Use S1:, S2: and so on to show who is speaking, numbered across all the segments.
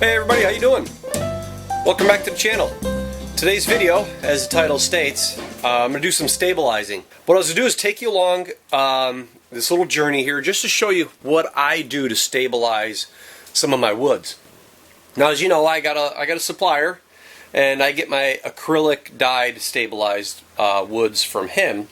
S1: Hey everybody, how you doing? Welcome back to the channel. Today's video, as the title states, I'm going to do some stabilizing. What I was going to do is take you along this little journey here just to show you what I do to stabilize some of my woods. Now, as you know, I got a supplier, and I get my acrylic dyed stabilized woods from him.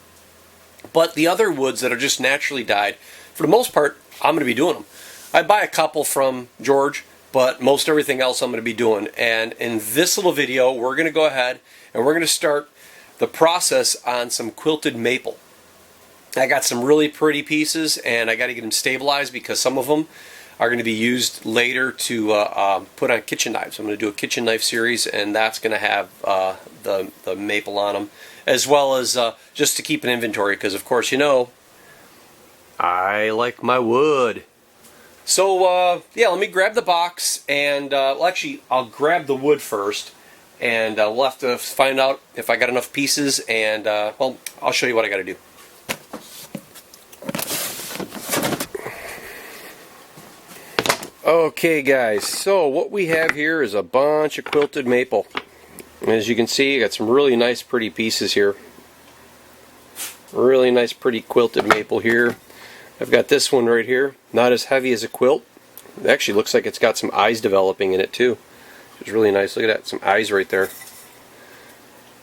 S1: But the other woods that are just naturally dyed, for the most part, I'm going to be doing them. I buy a couple from George, but most everything else I'm going to be doing. And in this little video, we're going to go ahead and we're going to start the process on some quilted maple. I got some really pretty pieces, and I got to get them stabilized because some of them are going to be used later to put on kitchen knives. I'm going to do a kitchen knife series, and that's going to have the maple on them, as well as just to keep an inventory, because of course, you know, I like my wood. So yeah, let me grab the box, and well, actually I'll grab the wood first, and we'll have to find out if I got enough pieces, and well, I'll show you what I got to do. Okay guys, so what we have here is a bunch of quilted maple. As you can see, I got some really nice pretty pieces here. Really nice pretty quilted maple here. I've got this one right here, not as heavy as a quilt. It actually looks like it's got some eyes developing in it too. It's really nice. Look at that, some eyes right there.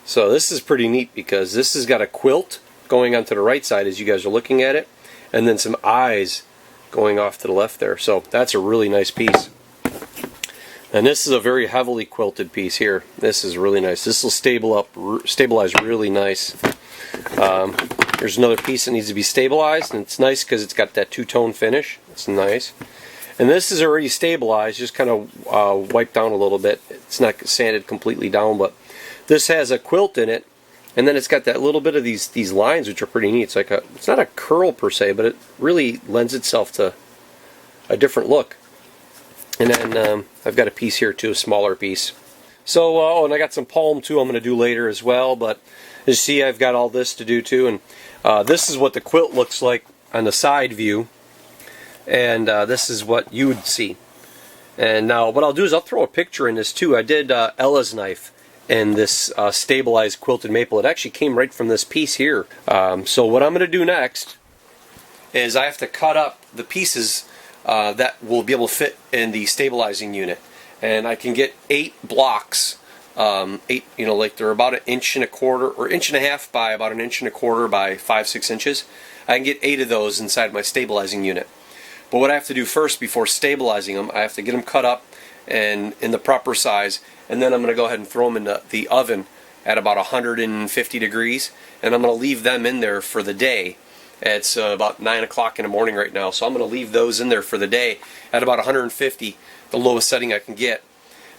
S1: So this is pretty neat because this has got a quilt going onto the right side as you guys are looking at it, and then some eyes going off to the left there. So that's a really nice piece. And this is a very heavily quilted piece here. This is really nice. This will stabilize really nice. There's another piece that needs to be stabilized, and it's nice because it's got that two-tone finish. It's nice. And this is already stabilized, just kind of wiped down a little bit. It's not sanded completely down, but this has a quilt in it, and then it's got that little bit of these lines, which are pretty neat. It's like it's not a curl per se, but it really lends itself to a different look. And then I've got a piece here too, a smaller piece. So, oh, and I got some palm too I'm going to do later as well, but as you see, I've got all this to do too, and this is what the quilt looks like on the side view, and this is what you would see. And now what I'll do is I'll throw a picture in this too. I did Ella's knife in this stabilized quilted maple. It actually came right from this piece here. So what I'm going to do next is I have to cut up the pieces that will be able to fit in the stabilizing unit, and I can get 8 blocks. 8, you know, like they're about 1.25 inches or 1.5 inches by about 1.25 inches by 5-6 inches. I can get 8 of those inside my stabilizing unit. But what I have to do first before stabilizing them, I have to get them cut up and in the proper size, and then I'm going to go ahead and throw them in the oven at about 150 degrees, and I'm going to leave them in there for the day. It's about 9 o'clock in the morning right now, so I'm going to leave those in there for the day at about 150, the lowest setting I can get.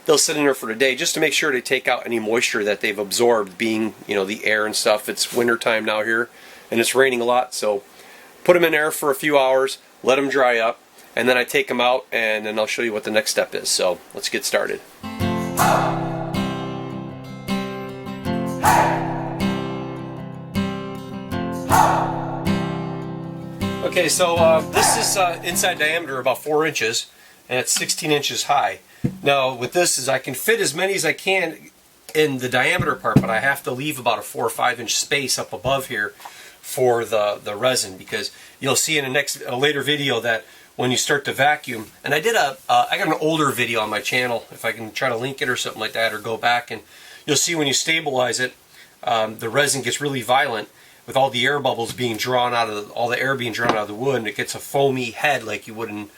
S1: They'll sit in there for the day just to make sure they take out any moisture that they've absorbed, being, you know, the air and stuff. It's winter time now here, and it's raining a lot, so put them in there for a few hours, let them dry up, and then I take them out, and then I'll show you what the next step is. So let's get started. Okay, so this is inside diameter about 4 inches, and it's 16 inches high. Now with this is I can fit as many as I can in the diameter part, but I have to leave about a 4 or 5 inch space up above here for the resin, because you'll see in a later video that when you start to vacuum, and I got an older video on my channel, if I can try to link it or something like that, or go back, and you'll see when you stabilize it, the resin gets really violent with all the air bubbles being drawn out of all the air being drawn out of the wood, and it gets a foamy head like you would in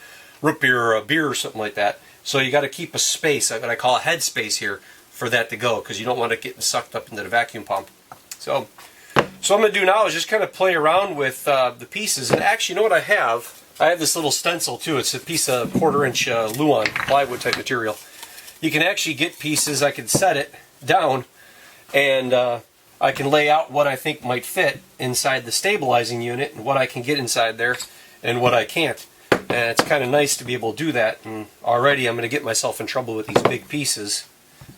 S1: root beer or a beer or something like that. So you got to keep a space, what I call a head space here, for that to go, because you don't want it getting sucked up into the vacuum pump. So what I'm going to do now is just kind of play around with the pieces. And actually, you know what I have? I have this little stencil too. It's a piece of 1/4 inch Luan plywood type material. You can actually get pieces. I can set it down, and I can lay out what I think might fit inside the stabilizing unit, and what I can get inside there, and what I can't. And it's kind of nice to be able to do that. And already I'm going to get myself in trouble with these big pieces.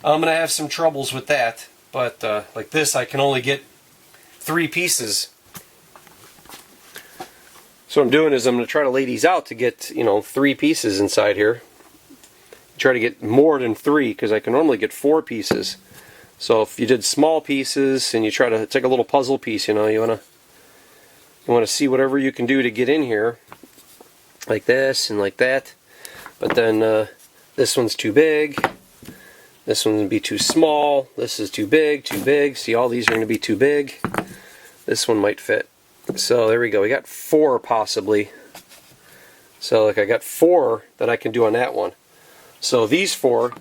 S1: I'm going to have some troubles with that, but like this, I can only get 3 pieces. So what I'm doing is I'm going to try to lay these out to get, 3 pieces inside here. try to get more than 3 because I can normally get 4 pieces. So if you did small pieces and you try to, it's like a little puzzle piece, you know, you want to see whatever you can do to get in here, like this and like that. But then this one's too big. This one would be too small. This is too big, too big. See, all these are going to be too big. This one might fit. So there we go. We got 4 possibly. So like I got 4 that I can do on that one. So these 4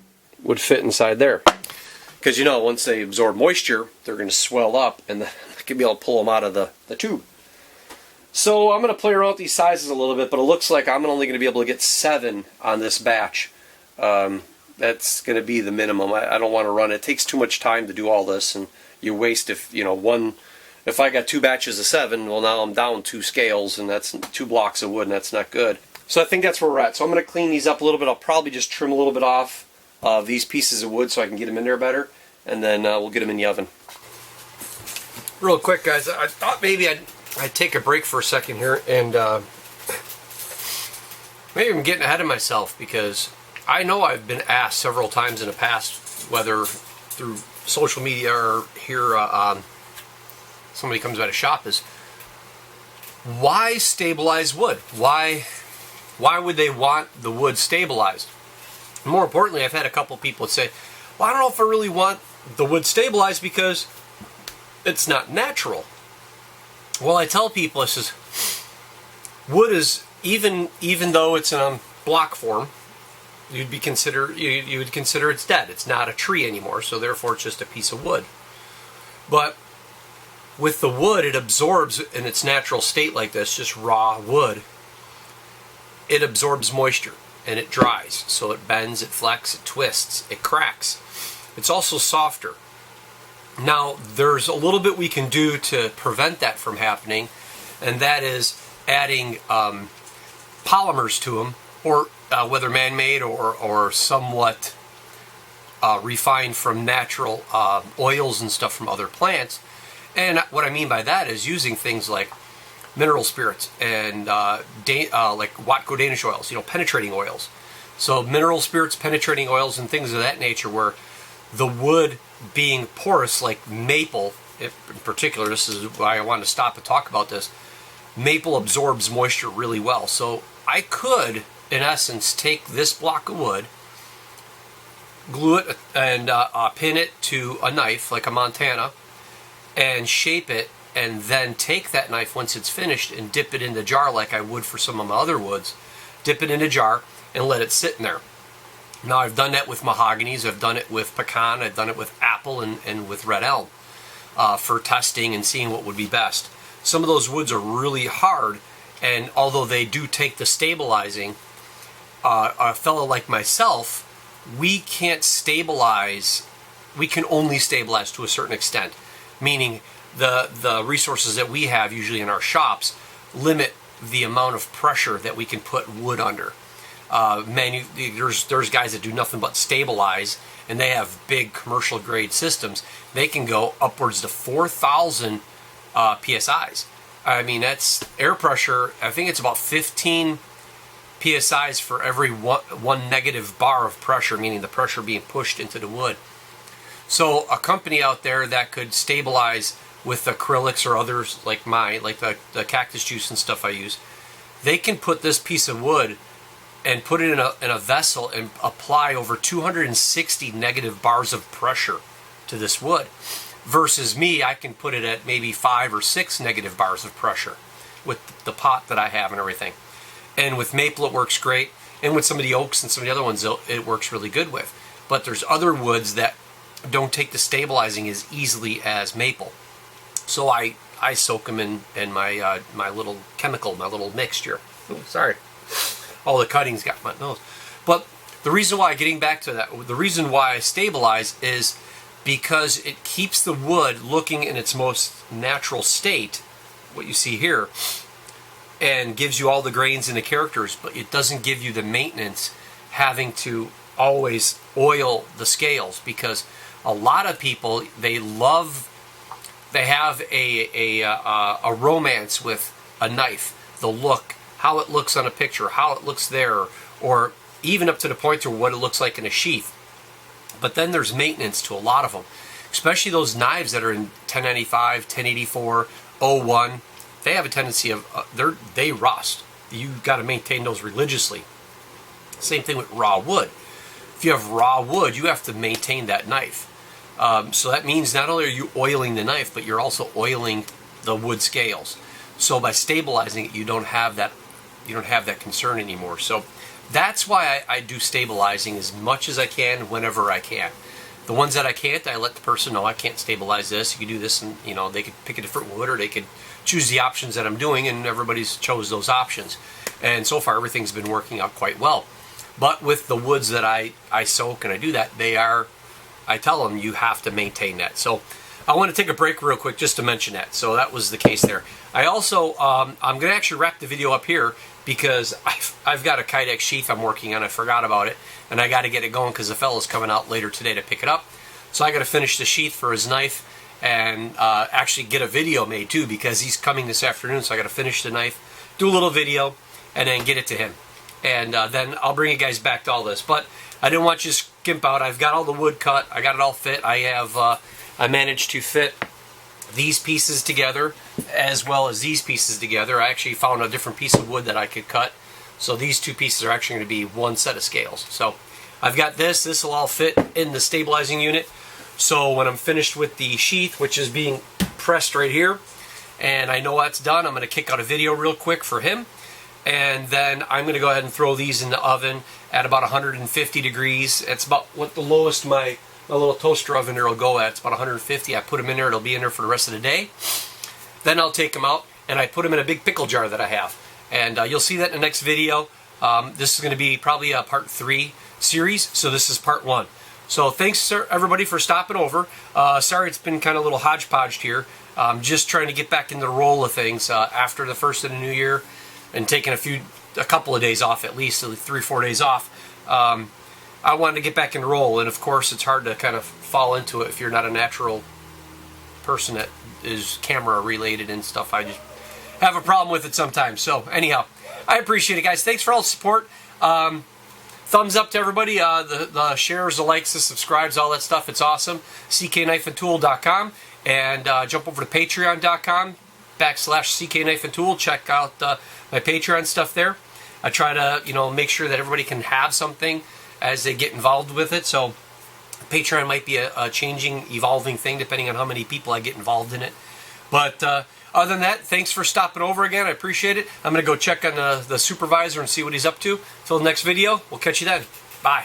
S1: would fit inside there. Because you know, once they absorb moisture, they're going to swell up and I can be able to pull them out of the tube. So I'm going to play around with these sizes a little bit, but it looks like I'm only going to be able to get 7 on this batch. That's going to be the minimum. I don't want to run it. It takes too much time to do all this, and you waste if you know if I got 2 batches of 7, well now I'm down 2 scales, and that's 2 blocks of wood, and that's not good. So I think that's where we're at. So I'm going to clean these up a little bit. I'll probably just trim a little bit off of these pieces of wood so I can get them in there better, and then we'll get them in the oven. Real quick, guys, I thought maybe I'd take a break for a second here, and maybe I'm getting ahead of myself because I know I've been asked several times in the past, whether through social media or here somebody comes by the shop, is why stabilize wood? Why would they want the wood stabilized? More importantly, I've had a couple people say, well, I don't know if I really want the wood stabilized because it's not natural. Well, I tell people, I says, wood is, even though it's in block form, you would consider it's dead. It's not a tree anymore, so therefore it's just a piece of wood. But with the wood, it absorbs in its natural state like this, just raw wood. It absorbs moisture and it dries. So it bends, it flexes, it twists, it cracks. It's also softer. Now, there's a little bit we can do to prevent that from happening, and that is adding polymers to them, or whether man-made or somewhat refined from natural oils and stuff from other plants. And what I mean by that is using things like mineral spirits and like Watco Danish oils, you know, penetrating oils. So mineral spirits, penetrating oils, and things of that nature, where the wood being porous, like maple in particular, this is why I wanted to stop and talk about this. Maple absorbs moisture really well. So I could, in essence, take this block of wood, glue it and pin it to a knife like a Montana, and shape it, and then take that knife once it's finished and dip it in the jar like I would for some of my other woods. Dip it in a jar and let it sit in there. Now, I've done that with mahoganies, I've done it with pecan, I've done it with apple and with red elm for testing and seeing what would be best. Some of those woods are really hard, and although they do take the stabilizing, a fellow like myself, we can't stabilize, we can only stabilize to a certain extent, meaning the resources that we have usually in our shops limit the amount of pressure that we can put wood under. There's guys that do nothing but stabilize, and they have big commercial grade systems. They can go upwards to 4,000 psi's. I mean, that's air pressure. I think it's about 15 psi's for every one negative bar of pressure, meaning the pressure being pushed into the wood. So a company out there that could stabilize with acrylics or others like mine, like the cactus juice and stuff I use, they can put this piece of wood and put it in a vessel and apply over 260 negative bars of pressure to this wood. Versus me, I can put it at maybe 5 or 6 negative bars of pressure with the pot that I have and everything. And with maple it works great, and with some of the oaks and some of the other ones it works really good with. But there's other woods that don't take the stabilizing as easily as maple. So I soak them in my my little chemical, my little mixture. Ooh, sorry. All the cuttings got my nose. But the reason why, getting back to that, the reason why I stabilize is because it keeps the wood looking in its most natural state, what you see here, and gives you all the grains and the characters, but it doesn't give you the maintenance having to always oil the scales, because a lot of people, they have a romance with a knife, the look, how it looks on a picture, how it looks there, or even up to the point to what it looks like in a sheath. But then there's maintenance to a lot of them, especially those knives that are in 1095, 1084, 01. They have a tendency of, they rust. You've got to maintain those religiously. Same thing with raw wood. If you have raw wood, you have to maintain that knife. So that means not only are you oiling the knife, but you're also oiling the wood scales. So by stabilizing it, you don't have that concern anymore. So that's why I do stabilizing as much as I can whenever I can. The ones that I can't, I let the person know I can't stabilize this. You can do this, and they could pick a different wood, or they could choose the options that I'm doing, and everybody's chose those options. And so far, everything's been working out quite well. But with the woods that I soak and I do that, I tell them you have to maintain that. So I want to take a break real quick just to mention that. So that was the case there. I also, I'm going to actually wrap the video up here because I've got a Kydex sheath I'm working on. I forgot about it, and I got to get it going because the fellow's coming out later today to pick it up. So I got to finish the sheath for his knife and actually get a video made too, because he's coming this afternoon. So I got to finish the knife, do a little video, and then get it to him. And then I'll bring you guys back to all this. But I didn't want you to skimp out. I've got all the wood cut. I got it all fit. I managed to fit these pieces together as well as these pieces together. I actually found a different piece of wood that I could cut. So these two pieces are actually going to be one set of scales. So I've got this. This will all fit in the stabilizing unit. So when I'm finished with the sheath, which is being pressed right here, and I know that's done, I'm going to kick out a video real quick for him. And then I'm going to go ahead and throw these in the oven at about 150 degrees. It's about what the lowest my little toaster oven there will go at. It's about 150. I put them in there. It'll be in there for the rest of the day. Then I'll take them out, and I put them in a big pickle jar that I have. And you'll see that in the next video. This is going to be probably a part 3 series, so this is part 1. So thanks, everybody, for stopping over. Sorry it's been kind of a little hodgepodged here. Just trying to get back in the roll of things after the first of the new year, and taking a couple of days off, at least 3 or 4 days off. I wanted to get back in the roll, and of course it's hard to kind of fall into it if you're not a natural person that is camera related and stuff. I just have a problem with it sometimes. So anyhow, I appreciate it, guys. Thanks for all the support. Thumbs up to everybody. The shares, the likes, the subscribes, all that stuff. It's awesome. cknifeandtool.com, and jump over to patreon.com/cknifeandtool. Check out my Patreon stuff there. I try to make sure that everybody can have something as they get involved with it. So Patreon might be a changing, evolving thing depending on how many people I get involved in it. But other than that, thanks for stopping over again. I appreciate it. I'm going to go check on the supervisor and see what he's up to. Till the next video, we'll catch you then. Bye.